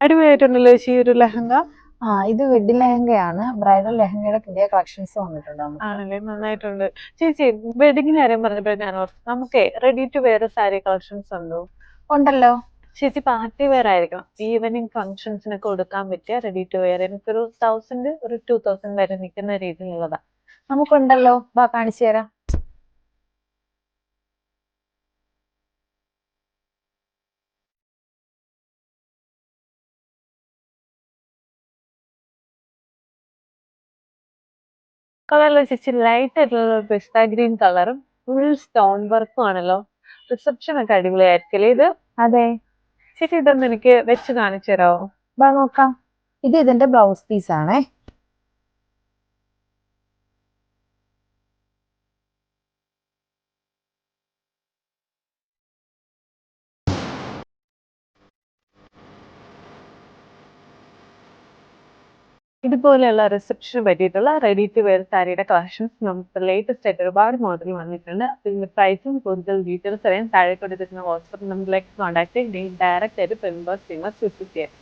അടിപൊളിയായിട്ടുണ്ടല്ലോ ചേച്ചി ഈ ഒരു ലെഹങ്ക. ഇത് വെഡിങ് ലെഹങ്കയാണ്. ബ്രൈഡൽ ലെഹങ്കയുടെ പുതിയ കളക്ഷൻസ് വന്നിട്ടുണ്ട് നമുക്ക്. ആണല്ലേ, നന്നായിട്ടുണ്ട് ചേച്ചി. വെഡിങ്ങിന് കാര്യം പറഞ്ഞപ്പോ ഞാൻ ഓർത്തു, നമുക്ക് ready to wear sari collections ഉണ്ടോ? ഉണ്ടല്ലോ. ചേച്ചി പാർട്ടി വെയർ ആയിരിക്കണം, ഈവനിങ് ഫംഗ്ഷൻസിനൊക്കെ കൊടുക്കാൻ പറ്റിയ റെഡി ടു വെയർ. എനിക്കൊരു 1000 ഒരു 2000 വരെ നിൽക്കുന്ന രീതിയിലുള്ളതാ. നമുക്കുണ്ടല്ലോ, വാ കാണിച്ചു തരാം. കളറല്ലോ ചേച്ചി, ലൈറ്റ് ആയിട്ടുള്ള പിസ്ത ഗ്രീൻ കളറും ഫുൾ സ്റ്റോൺ വർക്കും ആണല്ലോ. റിസപ്ഷൻ ഒക്കെ അടിപൊളിയായിരിക്കല്ലേ ഇത്? അതെ. ചേച്ചി ഇതൊന്ന് എനിക്ക് വെച്ച് കാണിച്ചു തരാമോ? വാ നോക്കാം. ഇത് ഇതിന്റെ ബ്ലൗസ് പീസ് ആണേ. ഇതുപോലെയുള്ള റിസപ്ഷന് പറ്റിയിട്ടുള്ള റെഡി ടു വെയർ സാരിയുടെ കളക്ഷൻസ് നമുക്ക് ലേറ്റസ്റ്റ് ആയിട്ട് ഒരുപാട് മോഡൽ വന്നിട്ടുണ്ട്. ഇതിന്റെ പ്രൈസും കൂടുതൽ ഡീറ്റെയിൽസ് അറിയാൻ താഴെ കൊടുത്തിരുന്ന വാട്സ്ആപ്പ് നമ്പറിലേക്ക് കോൺടാക്ട് ചെയ്ത് ഡയറക്റ്റ് ആയിട്ട് പെരുമ്പാവൂർ ഫേമസ് വിസിറ്റ് ചെയ്യാം.